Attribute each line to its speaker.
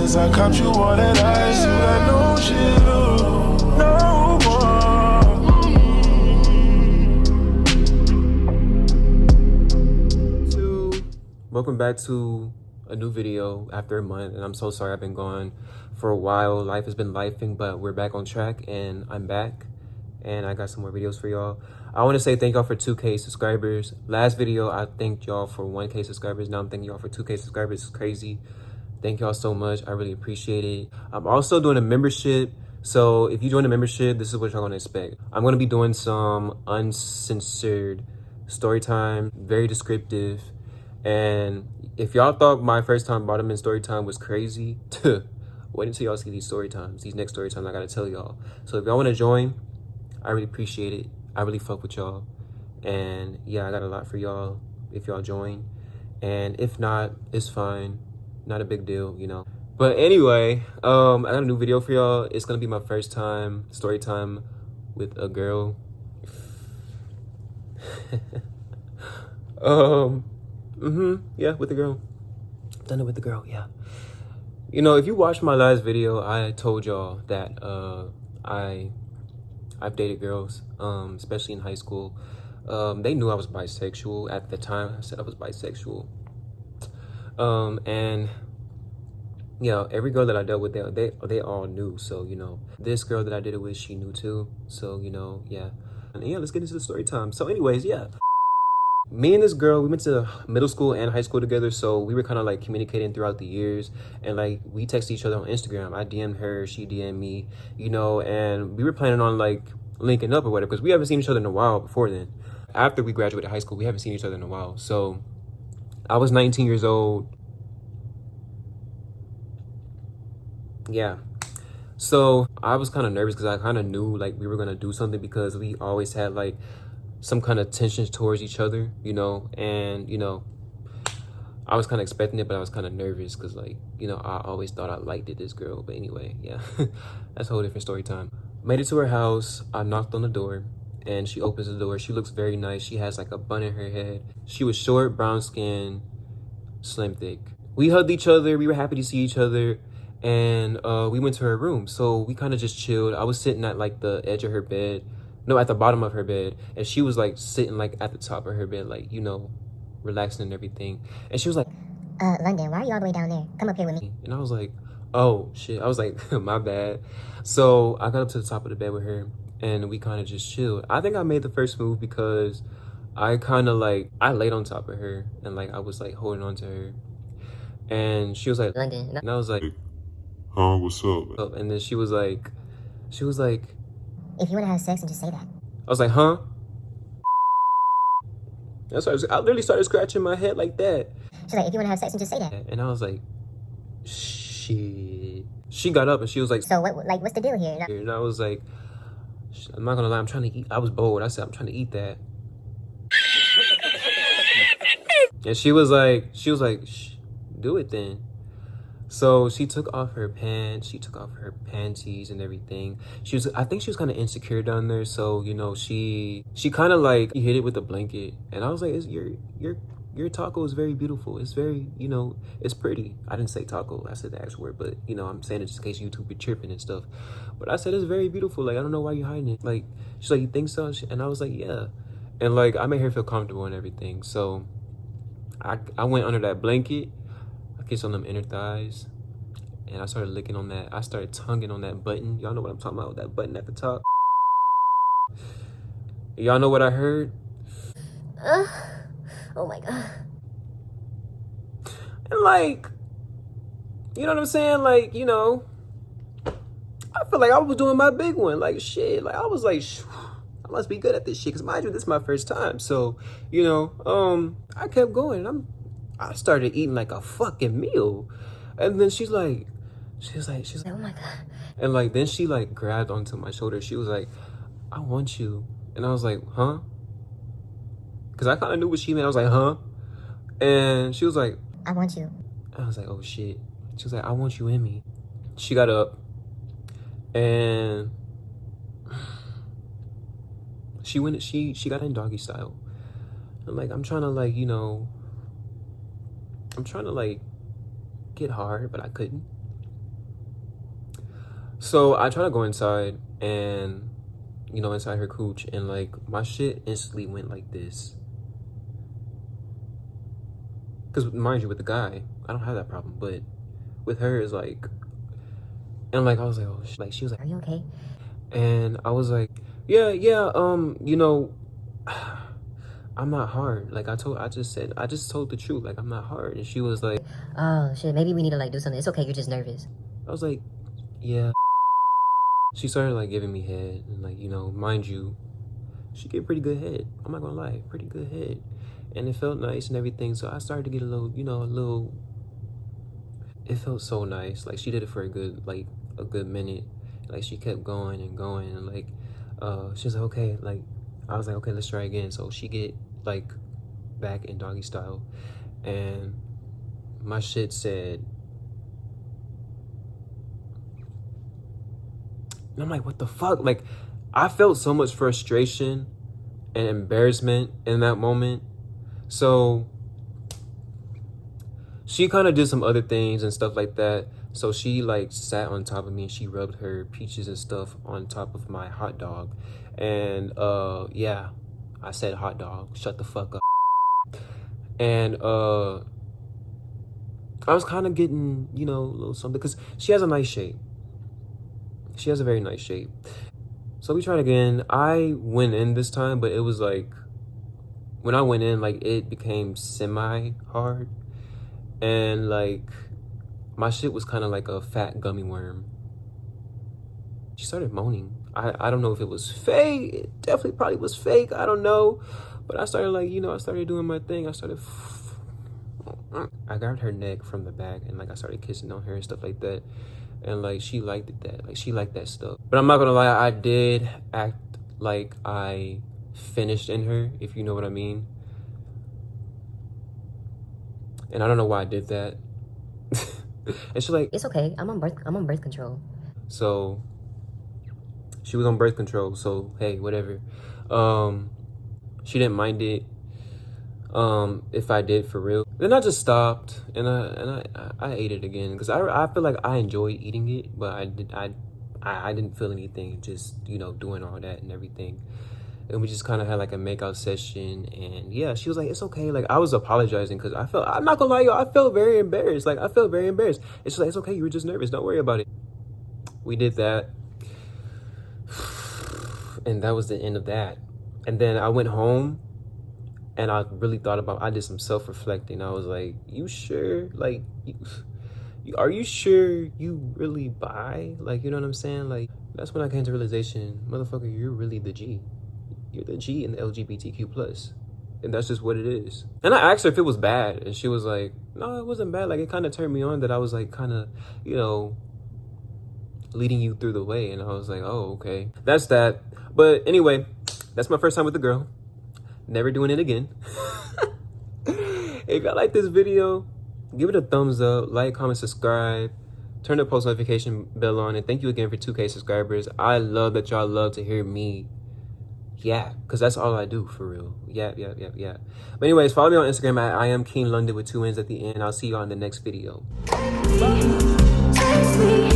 Speaker 1: since I caught you all that ice. You got no chill, no more.
Speaker 2: Welcome back to a new video after a month, and I'm so sorry I've been gone for a while. Life has been lifing, but we're back on track, and I'm back, and I got some more videos for y'all. I want to say thank y'all for 2K subscribers. Last video, I thanked y'all for 1K subscribers. Now I'm thanking y'all for 2K subscribers. It's crazy. Thank y'all so much. I really appreciate it. I'm also doing a membership. So if you join the membership, this is what y'all gonna expect. I'm gonna be doing some uncensored story time, very descriptive. And if y'all thought my first time bottom in story time was crazy, wait until y'all see these story times, these next story times I gotta tell y'all. So if y'all wanna join, I really appreciate it. I really fuck with y'all. And yeah, I got a lot for y'all if y'all join. And if not, it's fine. Not a big deal, you know. But anyway, I got a new video for y'all. It's gonna be my first time story time with a girl. Yeah, with a girl. Done it with the girl, yeah. You know, if you watched my last video, I told y'all that I've dated girls, especially in high school. They knew I was bisexual at the time. I said I was bisexual. And you know, every girl that I dealt with, they all knew. So, you know, this girl that I did it with, she knew too. So, you know, yeah. And yeah, let's get into the story time. So anyways, yeah. Me and this girl, we went to middle school and high school together, so we were kind of like communicating throughout the years, and like we texted each other on Instagram. I DM'd her, she DM'd me, you know, and we were planning on like linking up or whatever, because we haven't seen each other in a while before then. After we graduated high school, we haven't seen each other in a while. So I was 19 years old. Yeah. So I was kind of nervous because I kind of knew like we were going to do something, because we always had like some kind of tensions towards each other, you know, and, you know, I was kind of expecting it, but I was kind of nervous because, like, you know, I always thought I liked this girl. But anyway, yeah, that's a whole different story time. Made it to her house. I knocked on the door, and she opens the door. She looks very nice. She has like a bun in her head. She was short, brown skin, slim thick. We hugged each other. We were happy to see each other. And we went to her room. So we kind of just chilled. I was sitting at like the edge of her bed. No, at the bottom of her bed. And she was like sitting like at the top of her bed, like, you know, relaxing and everything. And she was like,
Speaker 3: London, why are you all the way down there? Come up here with me.
Speaker 2: And I was like, oh shit. I was like, my bad. So I got up to the top of the bed with her, and we kind of just chilled. I think I made the first move because I kind of like, I laid on top of her, and like I was like holding on to her. And she was like,
Speaker 3: London.
Speaker 2: and I was like,
Speaker 4: huh, what's up?
Speaker 2: And then she was like,
Speaker 3: If you want to have sex, then just say that.
Speaker 2: I was like, huh? I literally started scratching my head like that.
Speaker 3: She's like, if you want to have sex, then just say that.
Speaker 2: And I was like, shit. She got up and she was like,
Speaker 3: so what? Like, what's the deal here?
Speaker 2: And I was like, I'm not gonna lie, I'm trying to eat. I was bold. I said, I'm trying to eat that. And she was like, shh, do it then. So she took off her pants, she took off her panties and everything. I think she was kind of insecure down there. So, you know, she kind of like hit it with a blanket. And I was like, your taco is very beautiful. It's very, you know, it's pretty. I didn't say taco, I said the actual word, but you know, I'm saying it just in case YouTube be tripping and stuff. But I said, it's very beautiful. Like, I don't know why you're hiding it. Like, she's like, you think so? And I was like, yeah. And like, I made her feel comfortable and everything. So I went under that blanket. Kissed on them inner thighs, and I started licking on that. I started tonguing on that button. Y'all know what I'm talking about, that button at the top. Y'all know what I heard?
Speaker 3: Oh my God.
Speaker 2: And like, you know what I'm saying? Like, you know, I feel like I was doing my big one. Like, shit. Like, I was like, I must be good at this shit. Because mind you, this is my first time. So, you know, I kept going. I started eating like a fucking meal. And then she's like,
Speaker 3: Oh my God.
Speaker 2: and like, then she like grabbed onto my shoulder. She was like, I want you. And I was like, huh? Because I kind of knew what she meant. I was like, huh? And she was like,
Speaker 3: I want you.
Speaker 2: I was like, oh shit. She was like, I want you in me. She got up and she got in doggy style. And like, I'm trying to like, you know, I'm trying to like get hard, but I couldn't. So I try to go inside and, you know, inside her cooch, and like my shit instantly went like this. Because mind you, with the guy, I don't have that problem, but with her it's like, and like I was like, oh shit. Like she was like,
Speaker 3: Are you okay?
Speaker 2: and I was like, yeah, you know, I'm not hard. Like I just told the truth. Like I'm not hard. And she was like,
Speaker 3: Oh shit, maybe we need to like do something. It's okay, you're just nervous.
Speaker 2: I was like, yeah. She started like giving me head, and like, you know, mind you, she gave pretty good head. I'm not gonna lie, pretty good head. And it felt nice and everything. So I started to get a little, you know, it felt so nice. Like she did it for a good minute. Like she kept going and going, and like, she was like, okay, like, I was like, okay, let's try again. So she get like back in doggy style, and my shit said, and I'm like, what the fuck? Like, I felt so much frustration and embarrassment in that moment. So she kind of did some other things and stuff like that. So she like sat on top of me and she rubbed her peaches and stuff on top of my hot dog. And yeah, I said hot dog. Shut the fuck up. And I was kind of getting, you know, a little something, because she has a nice shape. She has a very nice shape. So we tried again. I went in this time, but it was like, when I went in, like it became semi-hard. And like, my shit was kind of like a fat gummy worm. She started moaning. I don't know if it was fake. It definitely probably was fake. I don't know. But I started like, you know, I started doing my thing. I grabbed her neck from the back and like I started kissing on her and stuff like that. And like she liked it, that like she liked that stuff. But I'm not gonna lie, I did act like I finished in her, if you know what I mean. And I don't know why I did that. And she's like,
Speaker 3: It's okay. I'm on birth control.
Speaker 2: so she was on birth control, so hey, whatever. She didn't mind it if I did for real. Then I just stopped and I ate it again, because I feel like I enjoyed eating it, but I didn't feel anything just, you know, doing all that and everything. And we just kind of had like a makeout session, and yeah, she was like, it's okay. Like I was apologizing because I'm not gonna lie, y'all, I felt very embarrassed. Like I felt very embarrassed. And she's like, it's okay, you were just nervous, don't worry about it. We did that, and that was the end of that. And then I went home and I really thought about, I did some self-reflecting. I was like, you sure? Like, are you sure you really bi? Like, you know what I'm saying? Like, that's when I came to realization, motherfucker, you're really the G. You're the G in the LGBTQ+. And that's just what it is. And I asked her if it was bad, and she was like, no, it wasn't bad. Like, it kind of turned me on that I was like kind of, you know, leading you through the way. And I was like, oh, okay. That's that. But anyway, that's my first time with the girl. Never doing it again. If y'all like this video, give it a thumbs up, like, comment, subscribe, turn the post notification bell on, and thank you again for 2K subscribers. I love that y'all love to hear me. Yeah, because that's all I do, for real. Yeah. But anyways, follow me on Instagram at IamKeenLondon with 2 N's at the end. I'll see you on the next video.
Speaker 1: Text me.